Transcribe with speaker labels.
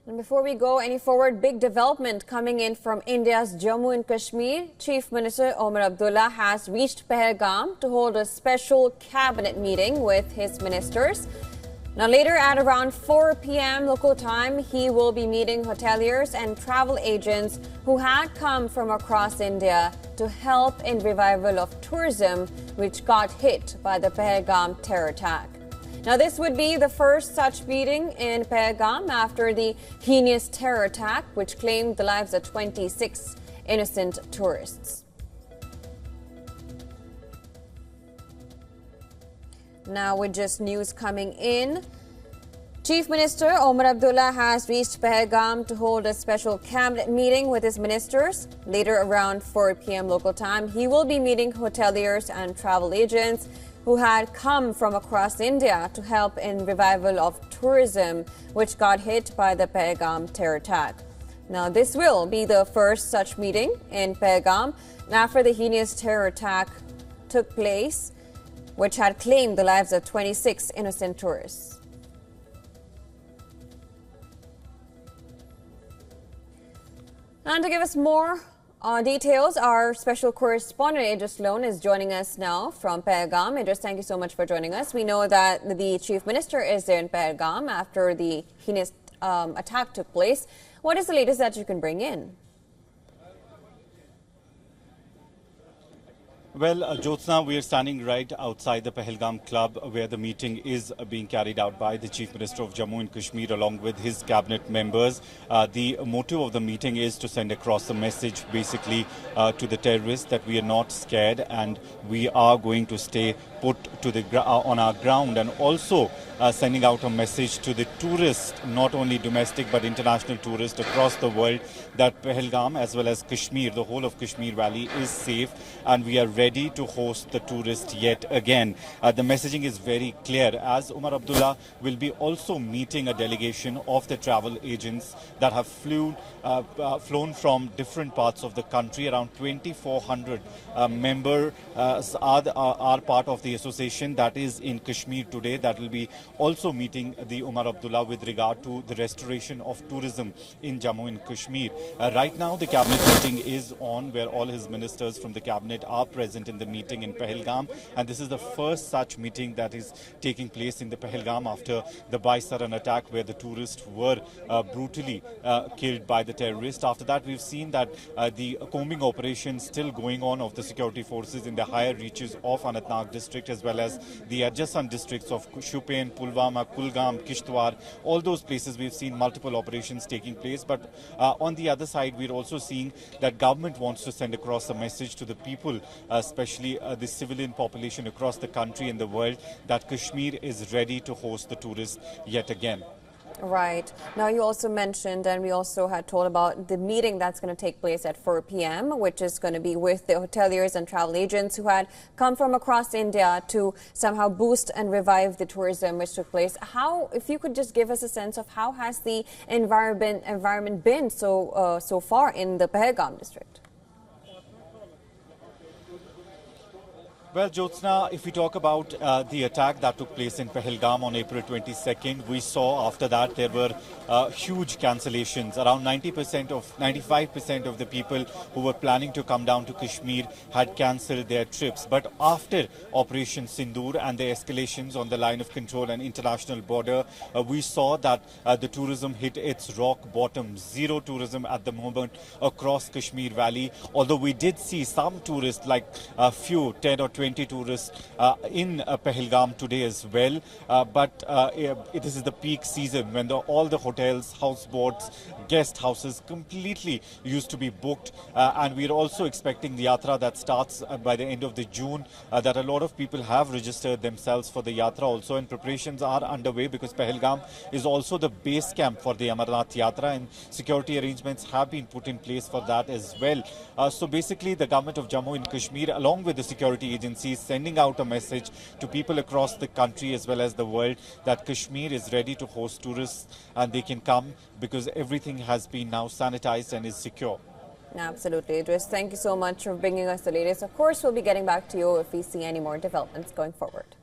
Speaker 1: And before we go any forward, big development coming in from India's Jammu and Kashmir. Chief Minister Omar Abdullah has reached Pahalgam to hold a special cabinet meeting with his ministers. Now later at around 4 p.m. local time, he will be meeting hoteliers and travel agents who had come from across India to help in revival of tourism, which got hit by the Pahalgam terror attack. Now, this would be the first such meeting in Pahalgam after the heinous terror attack, which claimed the lives of 26 innocent tourists. Now, with just news coming in, Chief Minister Omar Abdullah has reached Pahalgam to hold a special cabinet meeting with his ministers. Later, around 4 p.m. local time, he will be meeting hoteliers and travel agents who had come from across India to help in revival of tourism, which got hit by the Pahalgam terror attack. Now, this will be the first such meeting in Pahalgam after the heinous terror attack took place, which had claimed the lives of 26 innocent tourists. And to give us more details, our special correspondent Idris Sloan is joining us now from Pahalgam. Idris, thank you so much for joining us. We know that the Chief Minister is there in Pahalgam after the heinous attack took place. What is the latest that you can bring in?
Speaker 2: Well, Jyotsna, we are standing right outside the Pahalgam Club where the meeting is being carried out by the Chief Minister of Jammu and Kashmir along with his cabinet members. The motive of the meeting is to send across a message basically to the terrorists that we are not scared and we are going to stay put to the on our ground, and also sending out a message to the tourists, not only domestic but international tourists across the world, that Pahalgam as well as Kashmir, the whole of Kashmir Valley, is safe and we are ready to host the tourists yet again. The messaging is very clear, as Omar Abdullah will be also meeting a delegation of the travel agents that have flown from different parts of the country. Around 2,400 members are part of the association that is in Kashmir today, that will be also meeting the Omar Abdullah with regard to the restoration of tourism in Jammu and Kashmir. Right now the cabinet meeting is on, where all his ministers from the cabinet are present in the meeting in Pahalgam, and this is the first such meeting that is taking place in the Pahalgam after the Baisaran attack, where the tourists were brutally killed by the terrorists. After that, we've seen that the combing operation still going on of the security forces in the higher reaches of Anantnag district as well as the adjacent districts of Shupian, Pulwama, Kulgam, Kishtwar. All those places we've seen multiple operations taking place. But on the other side, we're also seeing that government wants to send across a message to the people, especially the civilian population across the country and the world, that Kashmir is ready to host the tourists yet again.
Speaker 1: Right. Now, you also mentioned, and we also had told about the meeting that's going to take place at 4 p.m., which is going to be with the hoteliers and travel agents who had come from across India to somehow boost and revive the tourism which took place. How, if you could just give us a sense of how has the environment been so far in the Pahalgam district?
Speaker 2: Well, Jyotsna, if we talk about the attack that took place in Pahalgam on April 22nd, we saw after that there were huge cancellations. Around 95% of the people who were planning to come down to Kashmir had cancelled their trips. But after Operation Sindoor and the escalations on the line of control and international border, we saw that the tourism hit its rock bottom. Zero tourism at the moment across Kashmir Valley. Although we did see some tourists, like a few, 10 or 20 tourists in Pahalgam today as well. But this is the peak season when all the hotels, houseboats, guest houses completely used to be booked. And we're also expecting the yatra that starts by the end of the June, that a lot of people have registered themselves for the yatra also, and preparations are underway because Pahalgam is also the base camp for the Amarnath Yatra, and security arrangements have been put in place for that as well. So basically the government of Jammu and Kashmir along with the security agencies sending out a message to people across the country as well as the world that Kashmir is ready to host tourists and they can come because everything has been now sanitized and is secure.
Speaker 1: Absolutely, Idris. Thank you so much for bringing us the latest. Of course, we'll be getting back to you if we see any more developments going forward.